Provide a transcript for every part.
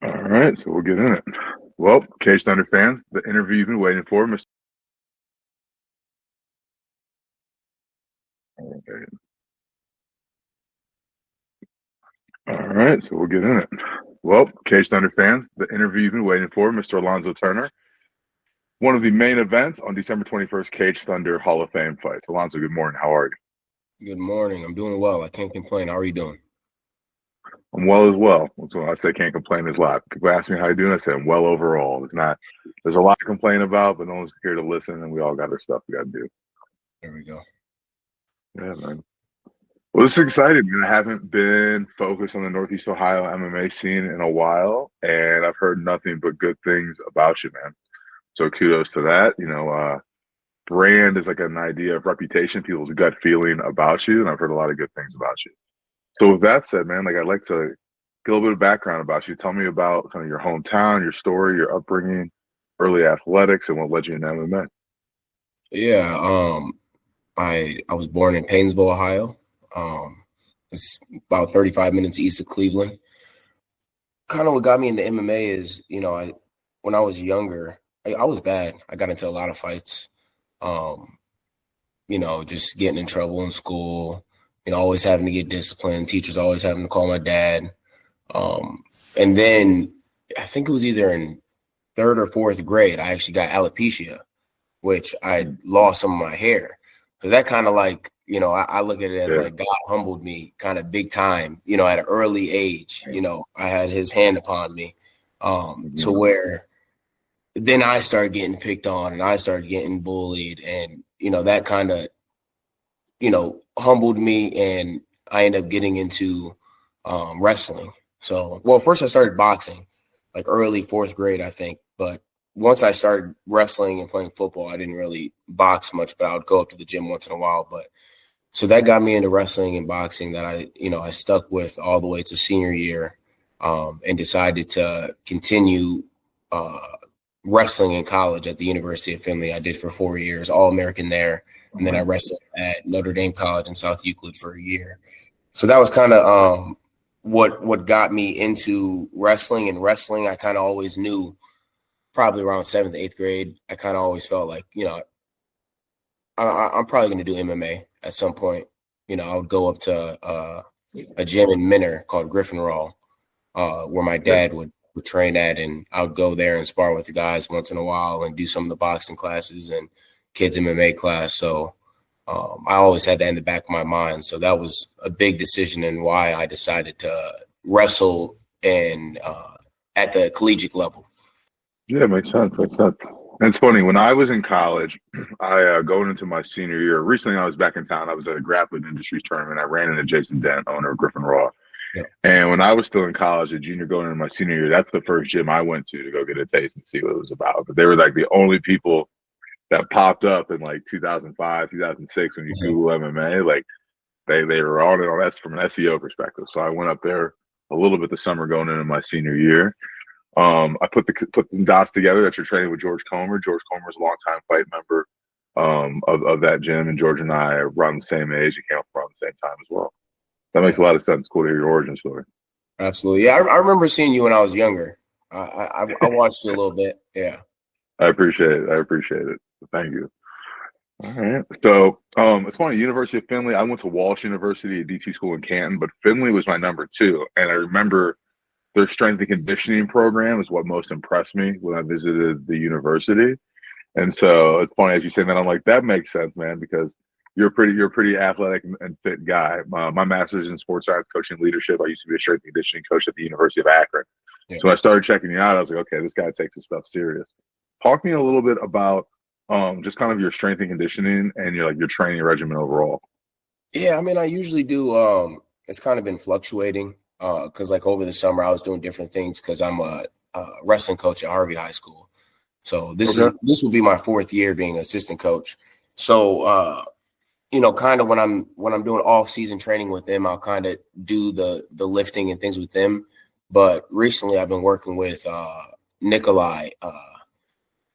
All right, so we'll get in it. Well, Cage Thunder fans, the interview you've been waiting for, Mr. Okay. All right, so we'll get in it. Well, Cage Thunder fans, the interview you've been waiting for, Mr. Alonzo Turner, one of the main events on December 21st, Cage Thunder Hall of Fame fights. Alonzo, good morning. How are you? Good morning. I'm doing well. I can't complain. How are you doing? I'm well as well. That's when I say can't complain is loud. People ask me how you doing. I say I'm well overall. There's a lot to complain about, but no one's here to listen, and we all got our stuff we got to do. There we go. Yeah, man. Well, this is exciting. I haven't been focused on the Northeast Ohio MMA scene in a while, and I've heard nothing but good things about you, man. So kudos to that. Brand is like an idea of reputation, people's gut feeling about you, and I've heard a lot of good things about you. So with that said, man, I'd like to get a little bit of background about you. Tell me about kind of your hometown, your story, your upbringing, early athletics, and what led you into MMA. Yeah. I was born in Paynesville, Ohio. It's about 35 minutes east of Cleveland. Kind of what got me into MMA is, when I was younger, I was bad. I got into a lot of fights. Just getting in trouble in school, always having to get disciplined, teachers always having to call my dad. And then I think it was either in third or fourth grade, I actually got alopecia, which I lost some of my hair. So that kind of I look at it as like God humbled me kind of big time, at an early age. I had his hand upon me to where then I started getting picked on and I started getting bullied. And, that kind of, humbled me, and I ended up getting into wrestling. So, well, first I started boxing, like early fourth grade, I think. But once I started wrestling and playing football, I didn't really box much, but I would go up to the gym once in a while. But so that got me into wrestling and boxing that I stuck with all the way to senior year, and decided to continue wrestling in college at the University of Findlay. I did for 4 years, All-American there. And then I wrestled at Notre Dame College in South Euclid for a year. So that was kind of what got me into wrestling. And wrestling, I kind of always knew, probably around 7th, 8th grade, I kind of always felt like, I'm probably going to do MMA at some point. I would go up to a gym in Minner called Griffin Raw, where my dad would train at, and I would go there and spar with the guys once in a while and do some of the boxing classes and kids MMA class. So I always had that in the back of my mind. So that was a big decision and why I decided to wrestle and at the collegiate level. Yeah, makes sense. Makes sense. And it's funny, when I was in college, going into my senior year, recently I was back in town. I was at a grappling industries tournament. I ran into Jason Dent, owner of Griffin Raw. Yeah. And when I was still in college, a junior going into my senior year, that's the first gym I went to go get a taste and see what it was about. But they were like the only people that popped up in like 2005, 2006 when you Google MMA. Like they were on it on that from an SEO perspective. So I went up there a little bit the summer going into my senior year. I put the dots together that you're training with George Comer. George Comer is a longtime fight member of that gym, and George and I are around the same age. You came up around the same time as well. That makes a lot of sense. Cool to hear your origin story. Absolutely. Yeah, I remember seeing you when I was younger. I watched you a little bit. Yeah. I appreciate it. Thank you. All right. So it's funny, University of Findlay. I went to Walsh University, a DT school in Canton, but Findlay was my number 2. And I remember their strength and conditioning program is what most impressed me when I visited the university. And so it's funny as you say that, I'm like, that makes sense, man, because you're a pretty athletic and fit guy. My master's in sports science, coaching, leadership. I used to be a strength and conditioning coach at the University of Akron. Yeah. So when I started checking you out, I was like, okay, this guy takes his stuff serious. Talk to me a little bit about just kind of your strength and conditioning and your training regimen overall. Yeah, I mean, I usually do. It's kind of been fluctuating because like over the summer I was doing different things because I'm a wrestling coach at Harvey High School. So this will be my 4th year being assistant coach. So kind of when I'm doing off season training with them, I'll kind of do the lifting and things with them. But recently I've been working with Nikolai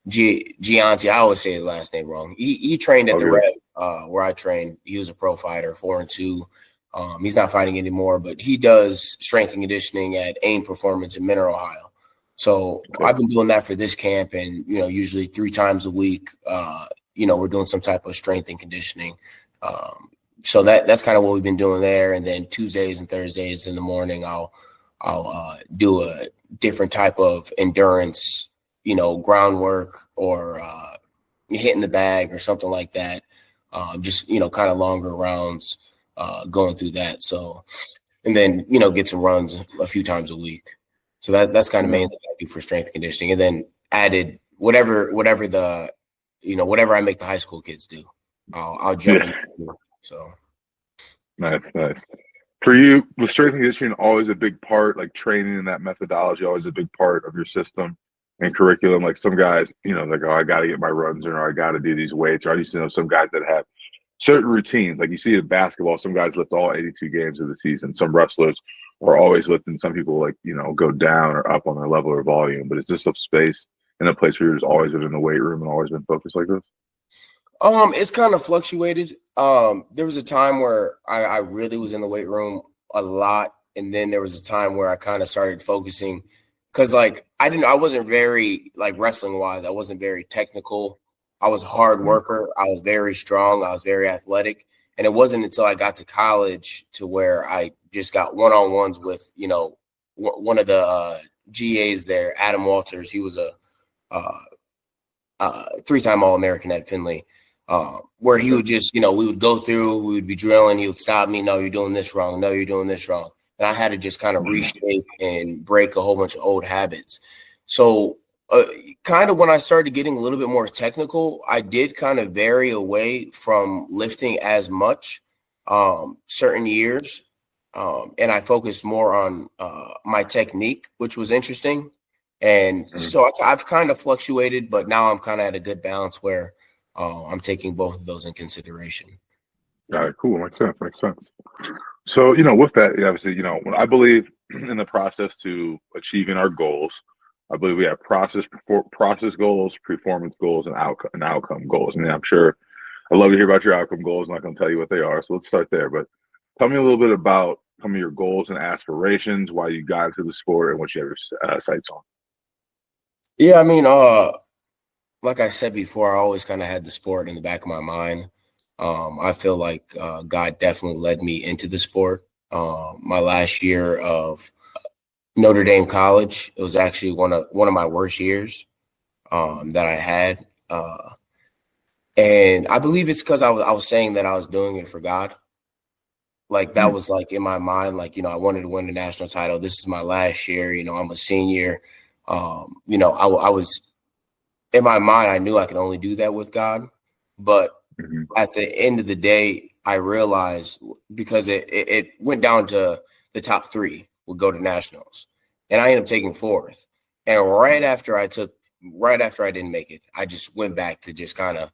Gianti. I always say his last name wrong. He trained at the Rev where I trained. He was a pro fighter, 4-2. He's not fighting anymore, but he does strength and conditioning at AIM Performance in Minner, Ohio. So I've been doing that for this camp, and usually 3 times a week, we're doing some type of strength and conditioning. So that's kind of what we've been doing there. And then Tuesdays and Thursdays in the morning, I'll do a different type of endurance, groundwork or hitting the bag or something like that. Just kind of longer rounds, going through that. So, and then get some runs a few times a week. So that's kind of mainly what I do for strength conditioning, and then added whatever whatever I make the high school kids do, I'll jump in. So nice. For you, was strength and conditioning always a big part, like training and that methodology, always a big part of your system and curriculum? Like some guys, like, oh, I got to get my runs in, or I got to do these weights. Or I used to know some guys that have certain routines. Like you see in basketball, some guys lift all 82 games of the season. Some wrestlers are always lifting. Some people go down or up on their level or volume. But is this a space and a place where you're just always been in the weight room and always been focused like this? It's kind of fluctuated. There was a time where I really was in the weight room a lot. And then there was a time where I kind of started focusing because I wasn't very wrestling wise. I wasn't very technical. I was a hard worker. I was very strong. I was very athletic. And it wasn't until I got to college to where I just got one-on-ones with, one of the GAs there, Adam Walters. He was a 3-time All-American at Finley, where he would just, we would go through, we would be drilling. He would stop me. No, you're doing this wrong. No, you're doing this wrong. And I had to just kind of reshape and break a whole bunch of old habits. So kind of when I started getting a little bit more technical, I did kind of vary away from lifting as much certain years. And I focused more on my technique, which was interesting. And so I've kind of fluctuated, but now I'm kind of at a good balance where I'm taking both of those in consideration. All right, cool. Makes sense. So, with that, obviously, when I believe in the process to achieving our goals, I believe we have process goals, performance goals, and outcome goals. I mean, I'm sure I'd love to hear about your outcome goals. I'm not going to tell you what they are. So let's start there. But tell me a little bit about some of your goals and aspirations, why you got into the sport, and what you have your sights on. Yeah, I mean, like I said before, I always kind of had the sport in the back of my mind. I feel like God definitely led me into the sport. My last year of Notre Dame college, it was actually one of my worst years that I had. And I believe it's because I was saying that I was doing it for God. Like that was in my mind, I wanted to win the national title. This is my last year. I'm a senior. I was in my mind, I knew I could only do that with God. But at the end of the day, I realized because it went down to the top 3 would go to nationals, and I ended up taking 4th. And right after I didn't make it, I just went back to just kind of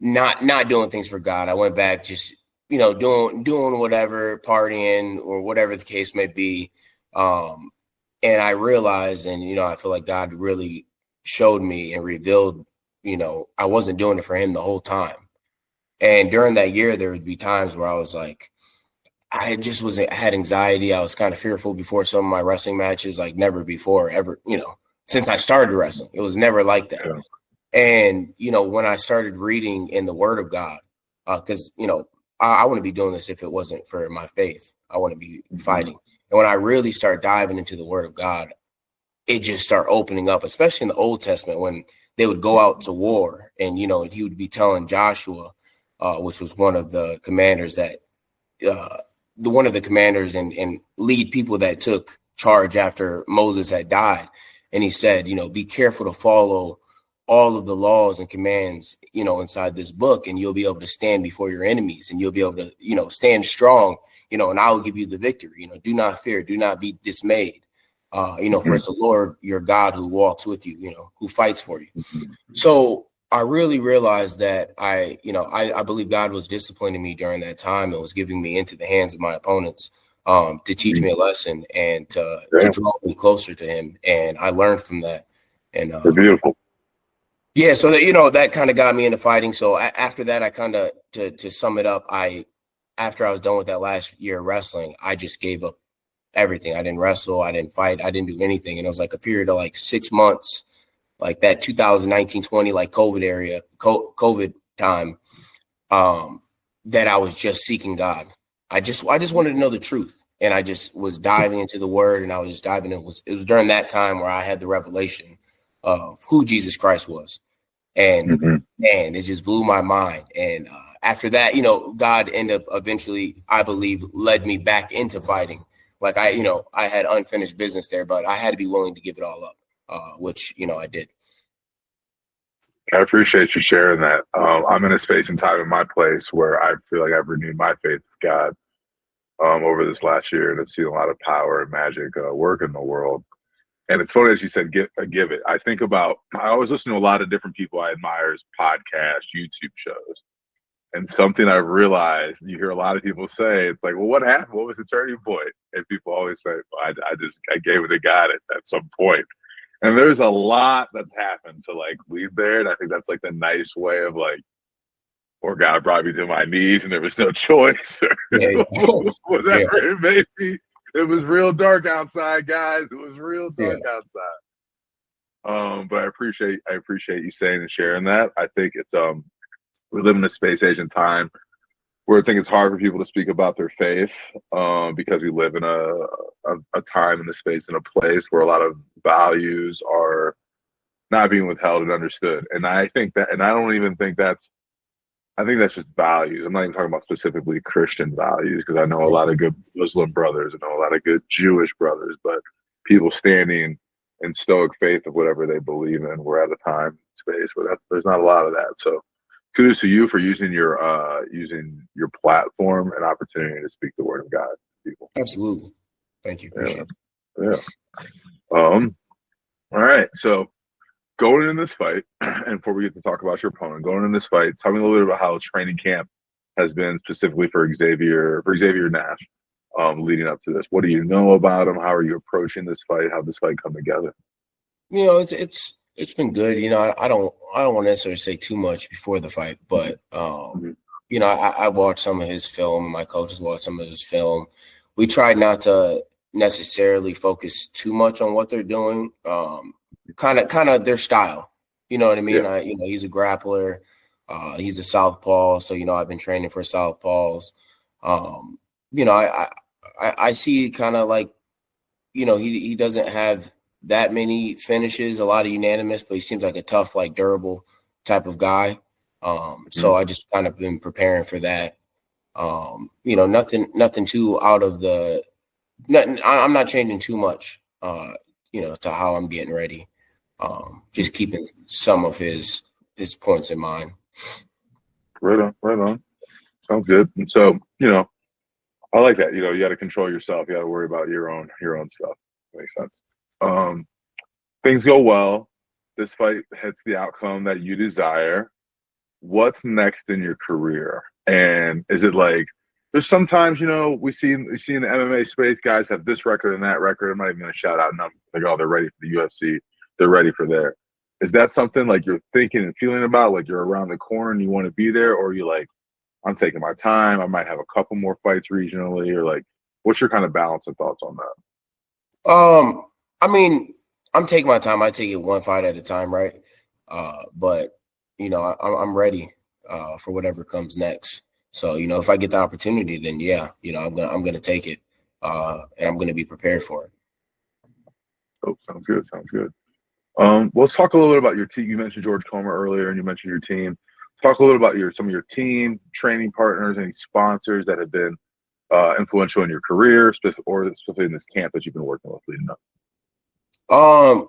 not doing things for God. I went back just doing whatever, partying or whatever the case may be. And I realized, and I feel like God really showed me and revealed, I wasn't doing it for Him the whole time. And during that year, there would be times where I was like, I had anxiety. I was kind of fearful before some of my wrestling matches, like never before, ever, since I started wrestling. It was never like that. Yeah. And, when I started reading in the Word of God, because, I wouldn't be doing this if it wasn't for my faith. I want to be fighting. And when I really start diving into the Word of God, it just start opening up, especially in the Old Testament when they would go out to war and, he would be telling Joshua, which was one of the commanders that one of the commanders and lead people that took charge after Moses had died. And he said, be careful to follow all of the laws and commands, inside this book, and you'll be able to stand before your enemies and you'll be able to, stand strong, and I will give you the victory. Do not fear, do not be dismayed. For it's the Lord, your God, who walks with you, who fights for you. So I really realized that I believe God was disciplining me during that time and was giving me into the hands of my opponents to teach me a lesson and to draw me closer to Him. And I learned from that. And beautiful. Yeah, so that that kind of got me into fighting. So after that, I kind of to sum it up, after I was done with that last year of wrestling, I just gave up everything. I didn't wrestle. I didn't fight. I didn't do anything. And it was like a period of like 6 months, like that 2019-20, like COVID time, that I was just seeking God. I just wanted to know the truth. And I just was diving into the word, and I was just diving in. It was during that time where I had the revelation of who Jesus Christ was. And man, it just blew my mind. And after that, God ended up eventually, I believe, led me back into fighting. Like I had unfinished business there, but I had to be willing to give it all up, which, I did. I appreciate you sharing that. I'm in a space and time in my place where I feel like I've renewed my faith with God over this last year, and I've seen a lot of power and magic work in the world. And it's funny, as you said, give it. I always listen to a lot of different people I admire's podcasts, YouTube shows. And something I've realized, you hear a lot of people say, it's like, well, what happened? What was the turning point? And people always say, well, I gave it to God at some point. And there's a lot that's happened to like lead there. And I think that's like the nice way of like, or God brought me to my knees and there was no choice, or whatever it may be. It was real dark outside, guys. It was real dark outside. But I appreciate you saying and sharing that. I think it's we live in a space age and time where I think it's hard for people to speak about their faith, because we live in a time and a space and a place where a lot of values are not being withheld and understood. And I think that, and I don't even think I think that's just values. I'm not even talking about specifically Christian values, because I know a lot of good Muslim brothers, I know a lot of good Jewish brothers, but people standing in stoic faith of whatever they believe in. We're at a time space where there's not a lot of that. So kudos to you for using your platform and opportunity to speak the word of God to people. Absolutely. Thank you. Appreciate it. All right. So going in this fight, and before we get to talk about your opponent, going in this fight, tell me a little bit about how training camp has been specifically for Xavier Nash, leading up to this. What do you know about him? How are you approaching this fight? How did this fight come together? It's been good. I don't want to necessarily say too much before the fight, but I watched some of his film, and my coaches watched some of his film. We tried not to necessarily focus too much on what they're doing. Kind of their style. You know what I mean? Yeah. He's a grappler. He's a southpaw. So, I've been training for southpaws. I see kind of like, he doesn't have that many finishes, a lot of unanimous, but he seems like a tough, like durable type of guy. So I just kind of been preparing for that. Nothing too out of the, I'm not changing too much, to how I'm getting ready. Just keeping some of his points in mind. Right on. Sounds good. And so, I like that. You got to control yourself. You got to worry about your own stuff. Makes sense. Things go well. This fight hits the outcome that you desire. What's next in your career? And is it like, there's sometimes, we see in the MMA space, guys have this record and that record. I'm not even going to shout out numbers. Like, oh, they're ready for the UFC. They're ready for there. Is that something like you're thinking and feeling about, like you're around the corner and you want to be there? Or are you like, I'm taking my time, I might have a couple more fights regionally? Or like, what's your kind of balance and thoughts on that? I'm taking my time. I take it one fight at a time, right? But I'm ready for whatever comes next. So if I get the opportunity, then I'm gonna take it, and I'm gonna be prepared for it. Oh, sounds good. Let's talk a little bit about your team. You mentioned George Comer earlier, and you mentioned your team. Talk a little about some of your team, training partners, any sponsors that have been influential in your career, or specifically in this camp that you've been working with leading up. I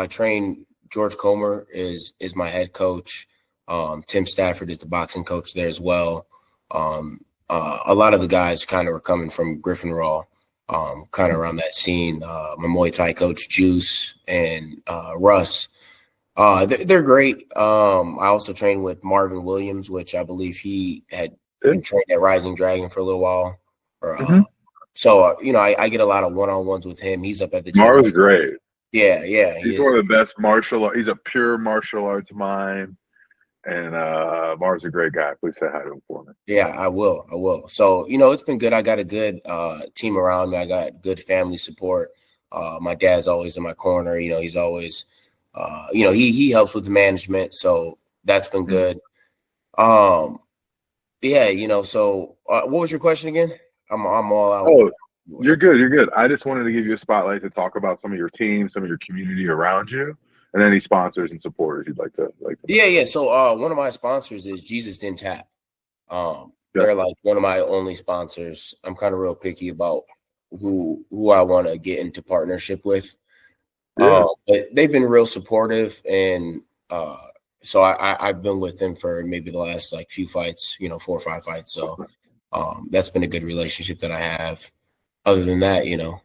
train. George Comer is my head coach. Tim Stafford is the boxing coach there as well. A lot of the guys kind of were coming from Griffin Raw, kind of around that scene. My Muay Thai coach Juice and Russ. They're great. I also trained with Marvin Williams, which I believe he had been trained at Rising Dragon for a little while. So, I get a lot of one-on-ones with him. He's up at the gym. Marvin's great. Yeah. He's one of the best he's a pure martial arts mind. And Marv's a great guy. Please say hi to him for me. Yeah, I will. I will. So, you know, it's been good. I got a good team around me. I got good family support. My dad's always in my corner. You know, he's always, you know, he helps with the management. So that's been good. Yeah, you know, so what was your question again? I'm all out. Oh, you're good. You're good. I just wanted to give you a spotlight to talk about some of your team, some of your community around you, and any sponsors and supporters you'd like to Yeah. So one of my sponsors is Jesus Didn't Tap. They're like one of my only sponsors. I'm kind of real picky about who I want to get into partnership with. But they've been real supportive, and so I've been with them for maybe the last like few fights, you know, 4 or 5 fights. So that's been a good relationship that I have. Other than that, you know,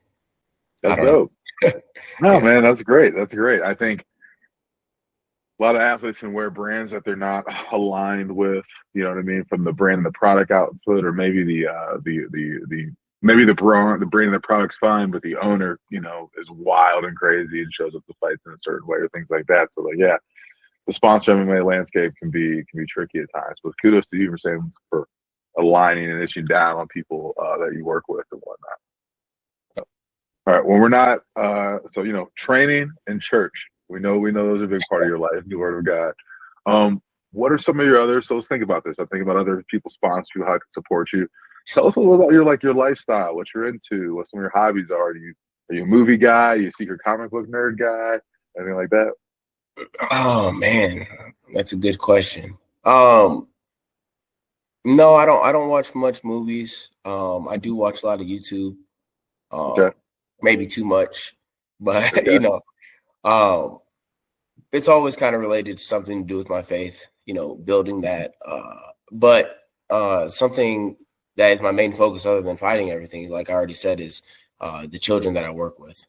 that's dope. No, man, that's great. That's great. I think a lot of athletes can wear brands that they're not aligned with, you know what I mean, from the brand and the product output, or maybe maybe the brand of the product's fine, but the owner, you know, is wild and crazy and shows up to fights in a certain way or things like that. So like, yeah, the sponsor MMA landscape can be tricky at times. But kudos to you for aligning and itching down on people that you work with and whatnot. All right. When we're not, so, you know, training and church, we know those are a big part of your life, the Word of God. What are some of your other, so let's think about this. I think about other people sponsor you, how to support you. Tell us a little about your lifestyle, what you're into, what some of your hobbies are. Are you a movie guy? Are you a secret comic book nerd guy? Anything like that? Oh man, that's a good question. No, I don't watch much movies. I do watch a lot of YouTube. Okay. Maybe too much, but you know, it's always kind of related to something to do with my faith, you know, building that. But something that is my main focus other than fighting everything, like I already said, is the children that I work with.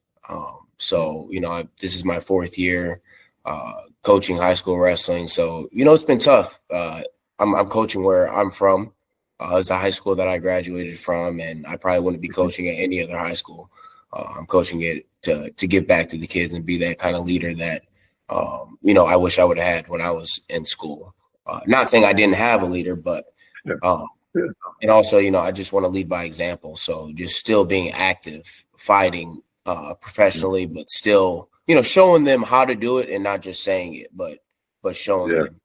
So, you know, this is my 4th year coaching high school wrestling. So, you know, it's been tough. I'm coaching where I'm from. It's the high school that I graduated from, and I probably wouldn't be coaching at any other high school. I'm coaching it to give back to the kids and be that kind of leader that, you know, I wish I would have had when I was in school. Not saying I didn't have a leader, but and also, you know, I just want to lead by example. So just still being active, fighting professionally, but still, you know, showing them how to do it and not just saying it, but showing them.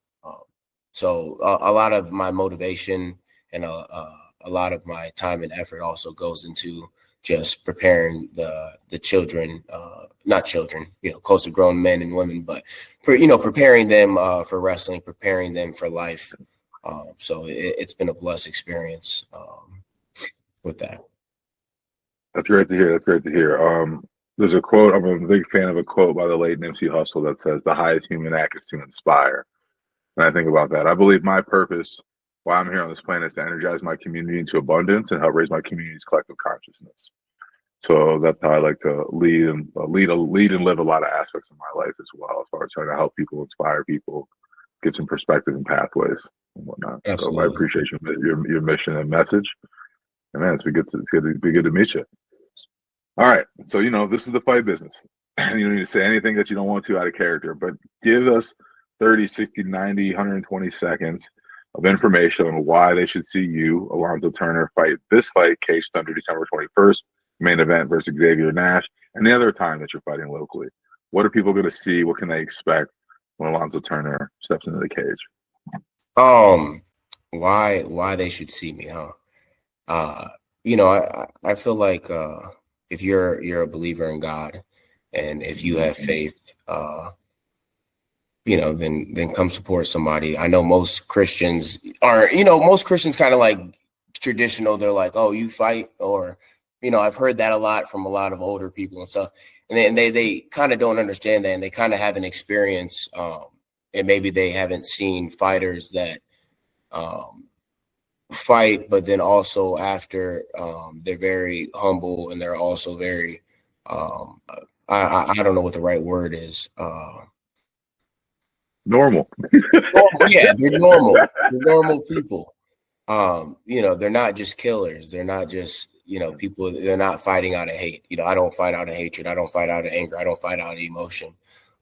So a lot of my motivation and a lot of my time and effort also goes into just preparing the children, not children, you know, close to grown men and women, but you know, preparing them for wrestling, preparing them for life. So it's been a blessed experience with that. That's great to hear. That's great to hear. There's a quote. I'm a big fan of a quote by the late Nipsey Hussle that says, "The highest human act is to inspire." And I think about that. I believe my purpose, why I'm here on this planet, is to energize my community into abundance and help raise my community's collective consciousness. So that's how I like to lead and live a lot of aspects of my life as well, as far as trying to help people, inspire people, get some perspective and pathways and whatnot. Absolutely. So I appreciate your mission and message. And man, it's good to meet you. All right. So, you know, this is the fight business. You don't need to say anything that you don't want to out of character, but give us 30, 60, 90, 120 seconds of information on why they should see you, Alonzo Turner, fight this fight, Cage Thunder, December 21st, main event versus Xavier Nash, and the other time that you're fighting locally. What are people going to see? What can they expect when Alonzo Turner steps into the cage? Why they should see me, huh? You know, I feel like if you're a believer in God, and if you have faith, you know, then come support somebody. I know most Christians kind of like traditional. They're like, oh, you fight, or, you know, I've heard that a lot from a lot of older people and stuff. And they kind of don't understand that, and they kind of haven't experienced, and maybe they haven't seen fighters that fight, but then also after they're very humble, and they're also very, I don't know what the right word is. Normal. Yeah, they're normal. They're normal people. You know, they're not just killers. They're not just, you know, people. They're not fighting out of hate. You know, I don't fight out of hatred. I don't fight out of anger. I don't fight out of emotion.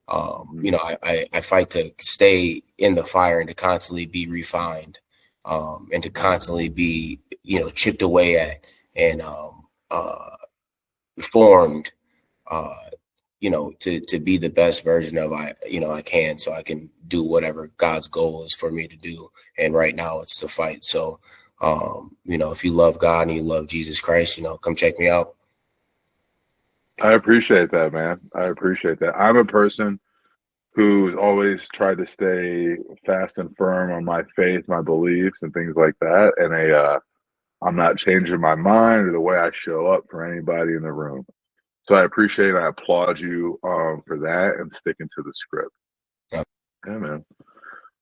I fight to stay in the fire and to constantly be refined, and to constantly be, chipped away at and formed, to be the best version of I can, so I can do whatever God's goal is for me to do. And right now it's to fight. So, if you love God and you love Jesus Christ, come check me out. I appreciate that, man. I appreciate that. I'm a person who's always tried to stay fast and firm on my faith, my beliefs, and things like that. And I'm not changing my mind or the way I show up for anybody in the room. So I appreciate and I applaud you for that and sticking to the script. Yeah, man.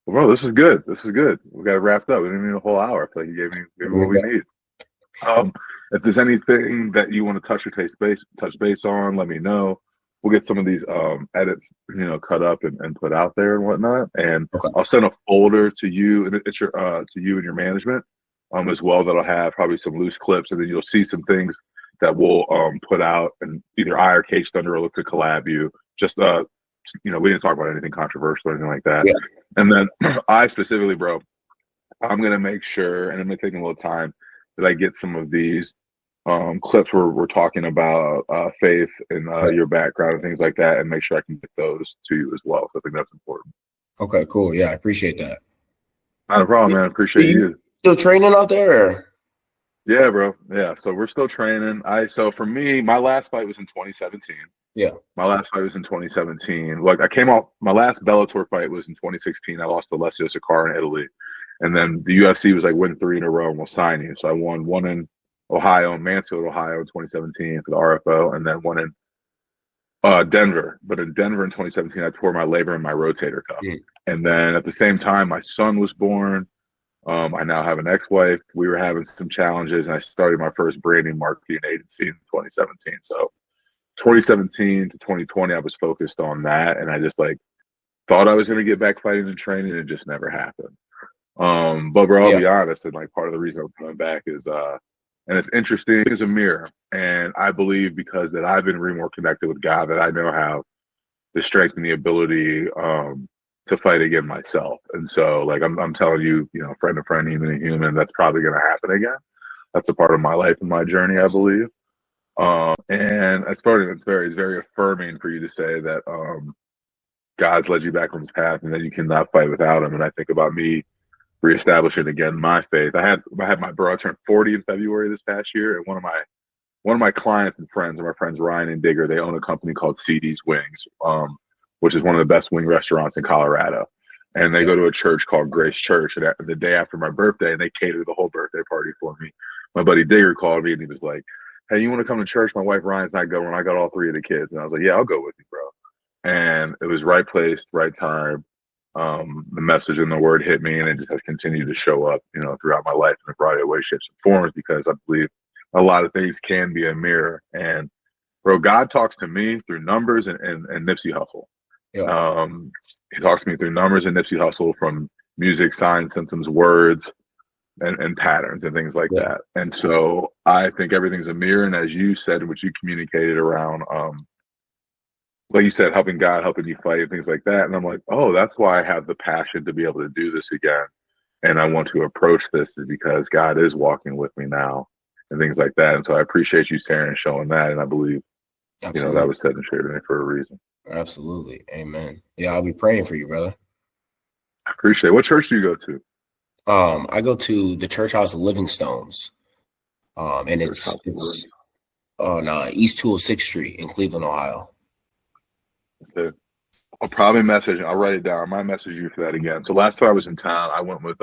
Well, bro, this is good. This is good. We got it wrapped up. We didn't need a whole hour. I feel like you gave me what we need. If there's anything that you want to touch base on, let me know. We'll get some of these edits, cut up and put out there and whatnot. And okay. I'll send a folder to you and it's your to you and your management as well. That'll have probably some loose clips, and then you'll see some things that we'll put out, and either I or Cage Thunder will look to collab you. Just we didn't talk about anything controversial or anything like that. Yeah. And then I specifically, bro, I'm gonna make sure, and I'm gonna take a little time that I get some of these clips where we're talking about faith and your background and things like that, and make sure I can get those to you as well. So I think that's important. Okay, cool. Yeah, I appreciate that. Not a problem, man. I appreciate you. Still training out there? Or? Yeah, bro. Yeah. So we're still training. So for me, my last fight was in 2017. Yeah. My last fight was in 2017. Like I came off my last Bellator fight was in 2016. I lost to Alessio Sakara in Italy. And then the UFC was like win 3 in a row and we'll sign you. So I won one in Ohio, in Mansfield, Ohio in 2017 for the RFO, and then one in Denver. But in Denver in 2017, I tore my labrum and my rotator cuff. And then at the same time, my son was born. I now have an ex-wife. We were having some challenges, and I started my first branding marketing agency in 2017. So 2017 to 2020, I was focused on that, and I just thought I was going to get back fighting and training, and it just never happened. But bro, I'll be honest, and part of the reason I'm coming back is and it's interesting, is a mirror. And I believe because that I've been really more connected with God, that I now have the strength and the ability to fight again myself. And so I'm telling you, friend to friend, human to human, that's probably going to happen again. That's a part of my life and my journey, I believe. And it's very affirming for you to say that God's led you back on this path and that you cannot fight without him. And I think about me reestablishing again my faith. I had my bro, I turned 40 in February this past year, and one of my clients and friends, my friends Ryan and Digger, they own a company called CD's Wings, which is one of the best wing restaurants in Colorado. And they go to a church called Grace Church. And the day after my birthday, and they catered the whole birthday party for me. My buddy Digger called me and he was like, "Hey, you want to come to church? My wife Ryan's not going. I got all 3 of the kids." And I was like, "Yeah, I'll go with you, bro." And it was right place, right time. The message and the word hit me, and it just has continued to show up, throughout my life in a variety of ways, shapes, and forms, because I believe a lot of things can be a mirror. And bro, God talks to me through numbers and Nipsey Hussle. Yeah. He talks to me through numbers and Nipsey Hussle, from music, signs, symptoms, words, and patterns and things like that. And so I think everything's a mirror. And as you said, which you communicated around, like you said, helping God, helping you fight, and things like that. And I'm like, oh, that's why I have the passion to be able to do this again. And I want to approach this, is because God is walking with me now and things like that. And so I appreciate you sharing and showing that. And I believe, that was said and shared today for a reason. Absolutely. Amen. Yeah, I'll be praying for you, brother. I appreciate it. What church do you go to? I go to the Church House of Living Stones. And it's on East 206th Street in Cleveland, Ohio. Okay. I'll probably I'll write it down. I might message you for that again. So last time I was in town, I went with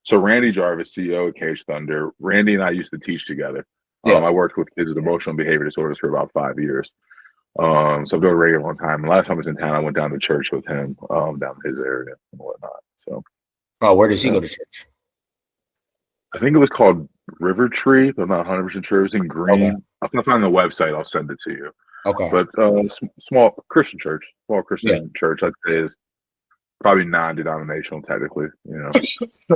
so Randy Jarvis, CEO of Cage Thunder. Randy and I used to teach together. I worked with kids with emotional behavior disorders for about 5 years. So I've been Randy a long time. And last time I was in town, I went down to church with him, down in his area and whatnot. So where does he go to church? I think it was called River Tree, but I'm not 100% sure. It was in Green. Okay. If I find the website, I'll send it to you. Okay. But small Christian church, church, I'd say, is probably non-denominational technically,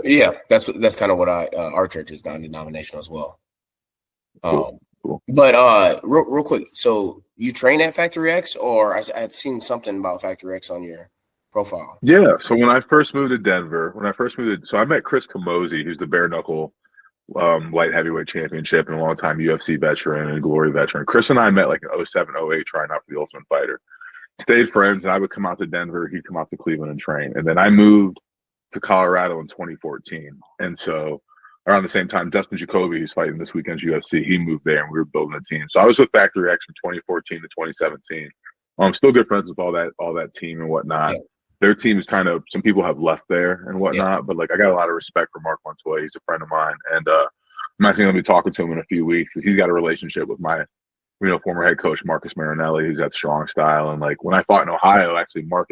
Yeah, that's kind of what our church is, non-denominational as well. Cool. cool. But real quick, so you train at Factory X, or I'd seen something about Factory X on your profile. Yeah. So when I first moved to Denver, so I met Chris Camozzi, who's the bare knuckle light heavyweight championship and a long time UFC veteran and Glory veteran. Chris and I met like in 07, 08 trying out for the Ultimate Fighter. Stayed friends, and I would come out to Denver, he'd come out to Cleveland and train. And then I moved to Colorado in 2014. And so around the same time, Dustin Jacoby, who's fighting this weekend's UFC, he moved there and we were building a team. So I was with Factory X from 2014 to 2017. I'm still good friends with all that team and whatnot. Yeah. Their team is kind of, some people have left there and whatnot, but like I got a lot of respect for Mark Montoya. He's a friend of mine. And I'm actually going to be talking to him in a few weeks. He's got a relationship with my former head coach, Marcus Marinelli, who's got strong style. And like when I fought in Ohio, actually Mark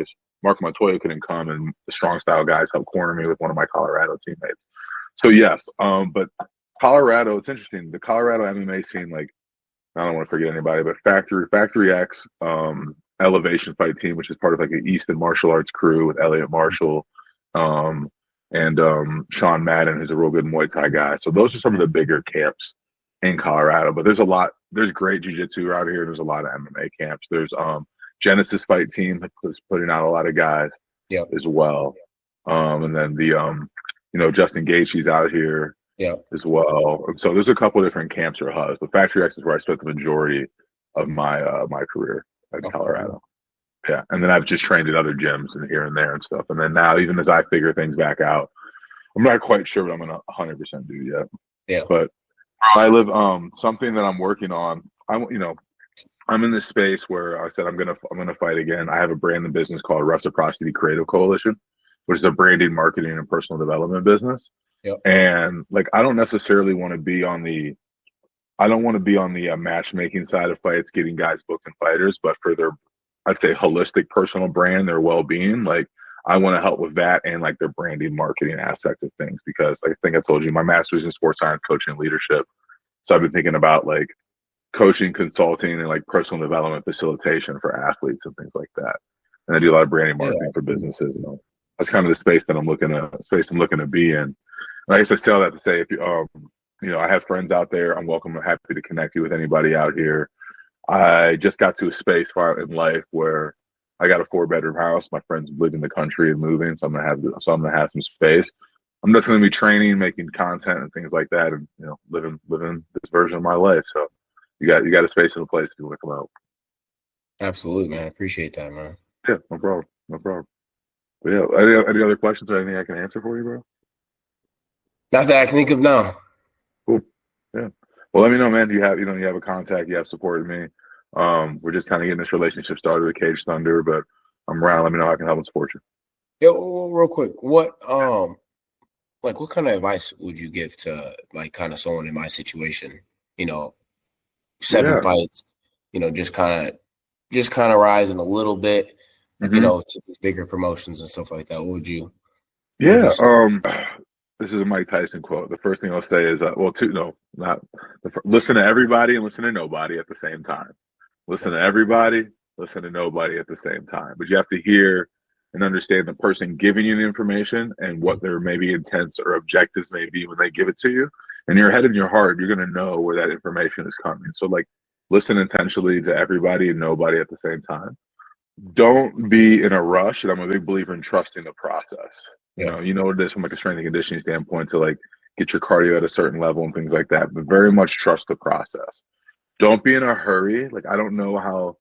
Montoya couldn't come, and the strong style guys helped corner me with one of my Colorado teammates. So yes, but Colorado, it's interesting. The Colorado MMA scene, like I don't want to forget anybody, but Factory X, Elevation Fight Team, which is part of like the Easton Martial Arts crew with Elliot Marshall, and Sean Madden, who's a real good Muay Thai guy. So those are some of the bigger camps in Colorado. But there's great jiu-jitsu out here. There's a lot of MMA camps. There's Genesis Fight Team that's putting out a lot of guys as well. And then the Justin Gaethje's out here as well. And so there's a couple of different camps or hubs. But Factory X is where I spent the majority of my my career in Colorado. Yeah. And then I've just trained at other gyms and here and there and stuff. And then now, even as I figure things back out, I'm not quite sure what I'm going to 100% do yet. Yeah. But I live something that I'm working on. I'm in this space where I said I'm gonna fight again. I have a brand new business called Reciprocity Creative Coalition, which is a branding, marketing, and personal development business. Yep. And like I don't necessarily want to be on the matchmaking side of fights, getting guys booked and fighters, but for their, I'd say, holistic personal brand, their well-being, like I want to help with that and like their branding, marketing aspect of things, because I think I told you my master's in sports science, coaching, and leadership. So I've been thinking about like coaching, consulting, and like personal development facilitation for athletes and things like that. And I do a lot of branding, marketing for businesses. And that's kind of the space that I'm looking to be in. And I guess I say all that to say, if you I have friends out there. I'm happy to connect you with anybody out here. I just got to a space in life where I got a 4-bedroom house. My friends live in the country and moving, so I'm gonna have some space. I'm definitely gonna be training, making content and things like that, and living this version of my life. So you got a space and a place if you want to come out. Absolutely, man. I appreciate that, man. Yeah, no problem. But yeah, any other questions or anything I can answer for you, bro? Not that I can think of now. Cool. Yeah. Well, let me know, man. You have a contact. You have supported me. We're just kind of getting this relationship started with Cage Thunder, but I'm around. Let me know how I can help and support you. Yeah, well, real quick, what kind of advice would you give to like kind of someone in my situation? 7 fights, just kind of rising a little bit, to these bigger promotions and stuff like that. What would you? Yeah. This is a Mike Tyson quote. The first thing I'll say is, listen to everybody and listen to nobody at the same time. Listen to everybody, listen to nobody at the same time. But you have to hear and understand the person giving you the information and what their maybe intents or objectives may be when they give it to you. And your head and your heart, you're going to know where that information is coming. So like listen intentionally to everybody and nobody at the same time. Don't be in a rush. And I'm a big believer in trusting the process. You know what it is from like a strength and conditioning standpoint to like get your cardio at a certain level and things like that, but very much trust the process. Don't be in a hurry. Like, I don't know how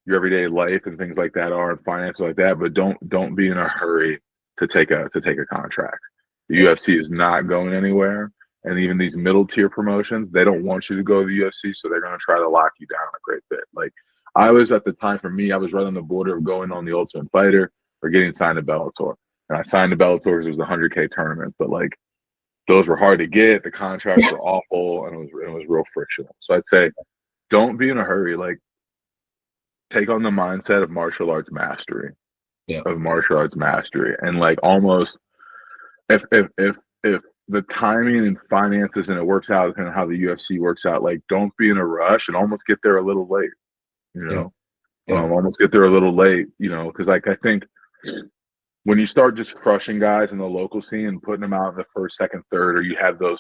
your everyday life and things like that are and finance like that, but don't be in a hurry to take a contract. The UFC is not going anywhere. And even these middle tier promotions, they don't want you to go to the UFC, so they're going to try to lock you down a great bit. Like I was at the time, for me, I was right on the border of going on the Ultimate Fighter or getting signed to Bellator. And I signed to Bellator because it was the 100K tournament, but like those were hard to get. The contracts were awful, and it was real frictional. So I'd say, don't be in a hurry. Like, take on the mindset of martial arts mastery, and like almost if the timing and finances and it works out kind of how the UFC works out, like don't be in a rush and almost get there a little late. Almost get there a little late. Because like I think. When you start just crushing guys in the local scene and putting them out in the first, second, third, or you have those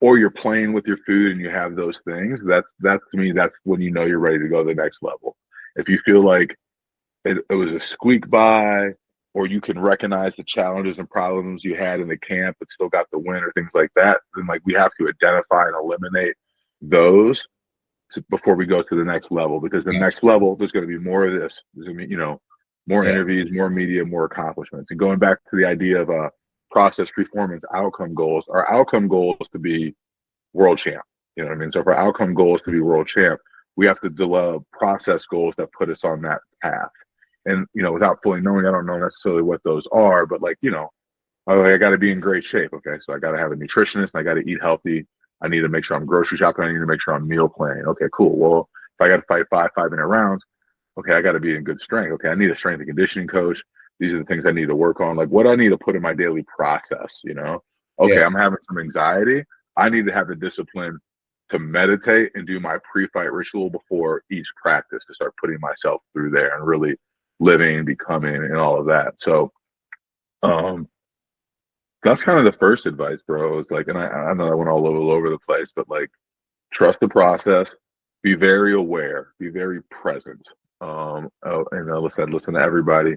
or you're playing with your food and you have those things, that's to me, that's when you know you're ready to go to the next level. If you feel like it was a squeak by, or you can recognize the challenges and problems you had in the camp but still got the win or things like that, then like we have to identify and eliminate those before we go to the next level, because the next level, there's going to be more of this. There's going to be, more interviews, more media, more accomplishments. And going back to the idea of process, performance, outcome goals, our outcome goal is to be world champ. You know what I mean? So if our outcome goal is to be world champ, we have to develop process goals that put us on that path. And, without fully knowing, I don't know necessarily what those are, but I got to be in great shape. Okay. So I got to have a nutritionist. I got to eat healthy. I need to make sure I'm grocery shopping. I need to make sure I'm meal planning. Okay, cool. Well, if I got to fight 5-minute rounds, okay, I got to be in good strength. Okay, I need a strength and conditioning coach. These are the things I need to work on. Like, what I need to put in my daily process, Okay, I'm having some anxiety. I need to have the discipline to meditate and do my pre-fight ritual before each practice to start putting myself through there and really living, becoming, and all of that. So, that's kind of the first advice, bro. It's like, and I know I went all over the place, but like, trust the process, be very aware, be very present, and listen to everybody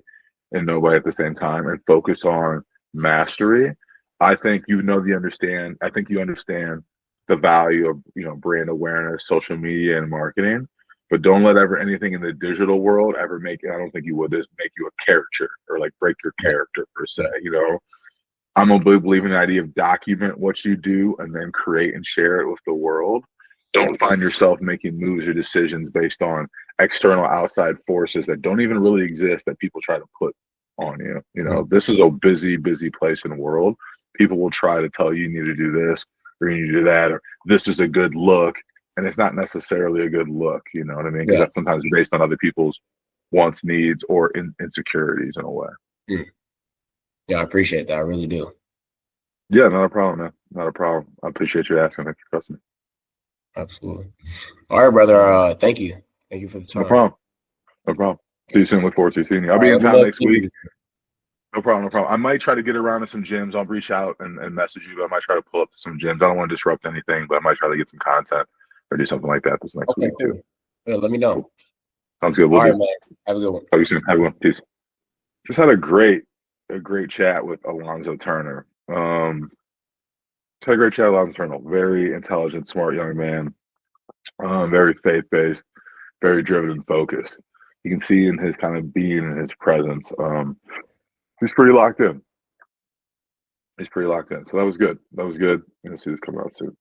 and nobody at the same time, and focus on mastery. I think you understand the value of brand awareness, social media, and marketing. But don't let anything in the digital world ever make it. I don't think you would this make you a caricature or like break your character per se. I'm a big believer in the idea of document what you do and then create and share it with the world. Don't find yourself making moves or decisions based on external outside forces that don't even really exist that people try to put on you. This is a busy, busy place in the world. People will try to tell you need to do this or you need to do that, or this is a good look. And it's not necessarily a good look. You know what I mean? Because that's sometimes based on other people's wants, needs, or insecurities in a way. Yeah, I appreciate that. I really do. Yeah, not a problem, man. Not a problem. I appreciate you asking. Thank you for trusting me. Absolutely. All right, brother. Thank you. Thank you for the time. No problem. No problem. See you soon. Look forward to seeing you. I'll be in town next week. No problem. No problem. I might try to get around to some gyms. I'll reach out and message you. But I might try to pull up to some gyms. I don't want to disrupt anything, but I might try to get some content or do something like that this next week too. Yeah, let me know. Cool. Sounds good. All right, man. Have a good one. Talk to you soon. Have a good one. Peace. Just had a great chat with Alonzo Turner. Had a great chat with Alonzo Turner. Very intelligent, smart young man. Very faith-based, very driven and focused. You can see in his kind of being and his presence. He's pretty locked in. So that was good. You'll see this coming out soon.